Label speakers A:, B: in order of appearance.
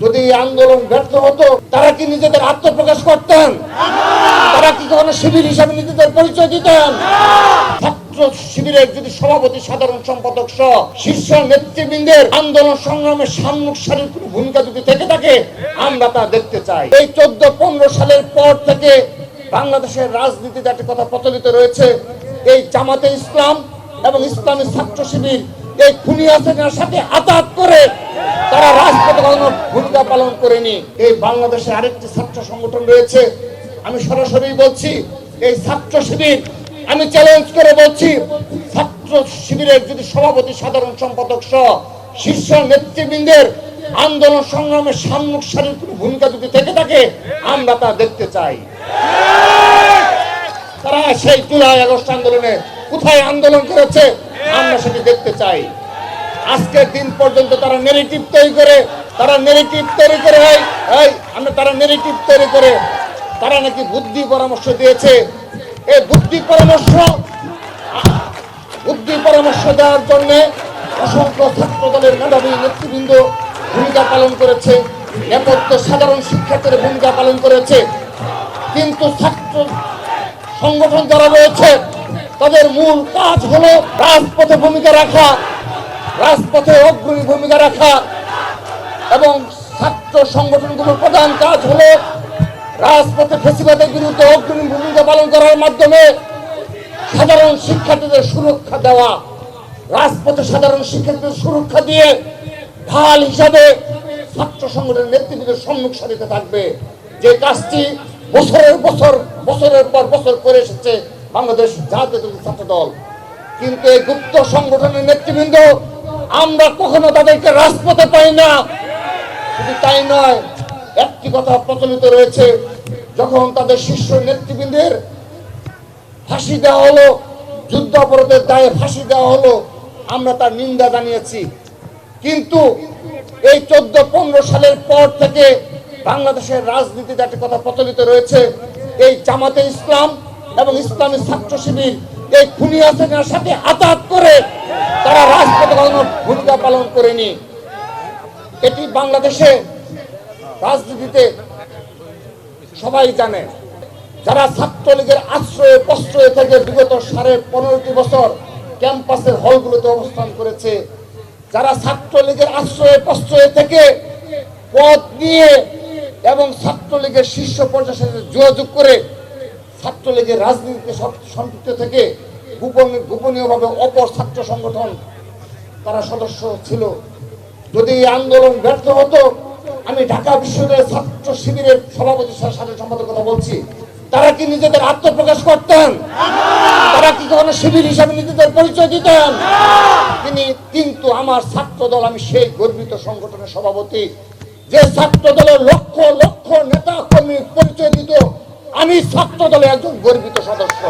A: যদি আন্দোলন ব্যর্থ হতো তারা কি নিজেদের আত্মপ্রকাশ করতেন? তারা কি কখনো শিবির হিসাবে নিজেদের পরিচয় দিতেন? ছাত্র শিবিরের যদি সভাপতি, সাধারণ সম্পাদক সহ শীর্ষ নেতৃবৃন্দের আন্দোলন সংগ্রামে সামনে সারির কোনো ভূমিকা যদি থেকে থাকে, আমরা তা দেখতে চাই। এই 14-15 সালের পর থেকে বাংলাদেশের রাজনীতিতে একটা কথা প্রচলিত রয়েছে, এই জামাতে ইসলাম এবং ইসলামী ছাত্র শিবির এই খুনি হাসিনার সাথে আঘাত করে তারা রাজপথে কোনো ভূমিকা পালন করেনি। এই বাংলাদেশে আরেকটি ছাত্র সংগঠন রয়েছে, আমি সরাসরি বলছি, এই ছাত্র শিবির, আমি চ্যালেঞ্জ করে বলছি, ছাত্র শিবিরের যদি সভাপতি, সাধারণ সম্পাদক সহ শীর্ষ নেতৃবৃন্দের আন্দোলন সংগ্রামে সামনে সারির কোনো ভূমিকা যদি থেকে থাকে, আমরা তা দেখতে চাই। তারা সেই জুলাই আগস্ট আন্দোলনে কোথায় আন্দোলন করেছে, আমরা সেটি দেখতে চাই। আজকের দিন পর্যন্ত তারা নেগেটিভ তৈরি করে তারা নাকি বুদ্ধি পরামর্শ দিয়েছে। এই বুদ্ধি পরামর্শ দেওয়ার জন্য অসংখ্য ছাত্র দলের মেধাবী নেতৃবৃন্দ ভূমিকা পালন করেছে, নেপথ্য সাধারণ শিক্ষার্থীর ভূমিকা পালন করেছে, কিন্তু ছাত্র সংগঠন যারা রয়েছে তাদের মূল কাজ হলো রাজপথে ভূমিকা রাখা, রাজপথে অগ্রণী ভূমিকা রাখা, এবং ছাত্র সংগঠনগুলোর প্রধান কাজ হলো রাজপথে ফ্যাসিবাদের বিরুদ্ধে অগ্রণী ভূমিকা পালন করার মাধ্যমে সাধারণ শিক্ষার্থীদের সুরক্ষা দেওয়া। রাজপথে সাধারণ শিক্ষার্থীদের সুরক্ষা দিয়ে ঢাল হিসাবে ছাত্র সংগঠনের নেতৃবৃন্দের সম্মুখ সারিতে থাকবে, যে কাজটি বছরের পর বছর করে এসেছে বাংলাদেশ জাতীয়তাবাদী ছাত্র দল। কিন্তু এই গুপ্ত সংগঠনের নেতৃবৃন্দ, আমরা কখনো তাদেরকে রাজপথে পাই না। শুধু তাই নয়, একটি কথা প্রচলিত রয়েছে, যখন তাদের শীর্ষ নেতৃবৃন্দের ফাঁসি দেওয়া হলো, যুদ্ধাপরাধের দায়ে ফাঁসি দেওয়া হলো, আমরা তার নিন্দা জানিয়েছি। কিন্তু এই 14-15 সালের পর থেকে বাংলাদেশের রাজনীতিতে একটা কথা প্রচলিত রয়েছে, এই জামাতে ইসলাম এবং ইসলামী ছাত্র শিবির এই খুনি হাসিনার সাথে আঘাত করে তারা রাজপথে কোনো ভূমিকা পালন করেনি। এটি বাংলাদেশে রাজনীতিতে সবাই জানে। যারা ছাত্রলীগের আশ্রয়ে প্রশ্রয়ে থেকে বিগত 15.5 বছর ক্যাম্পাসের হলগুলোতে অবস্থান করেছে, যারা ছাত্রলীগের আশ্রয়ে প্রশ্রয়ে থেকে পদ নিয়ে এবং ছাত্রলীগের শীর্ষ পর্যায়ের সাথে যোগাযোগ করে ছাত্রলীগের রাজনীতিতে সম্পৃক্ত থেকে গোপনীয়ভাবে অপর ছাত্র সংগঠন তারা সদস্য ছিল। যদি এই আন্দোলন ব্যর্থ হতো, আমি ঢাকা বিশ্ববিদ্যালয়ের ছাত্র শিবিরের সভাপতি, সাধারণ সম্পাদক কথা বলছি, তারা কি নিজেদের আত্মপ্রকাশ করতেন? তারা কি কখনো শিবির হিসাবে নিজেদের পরিচয় দিতেন? কিন্তু আমার ছাত্র দল, আমি সেই গর্বিত সংগঠনের সভাপতি, যে ছাত্র দলের লক্ষ লক্ষ নেতা কর্মী পরিচয় দিত, আমি ছাত্র দলের একজন গর্বিত সদস্য।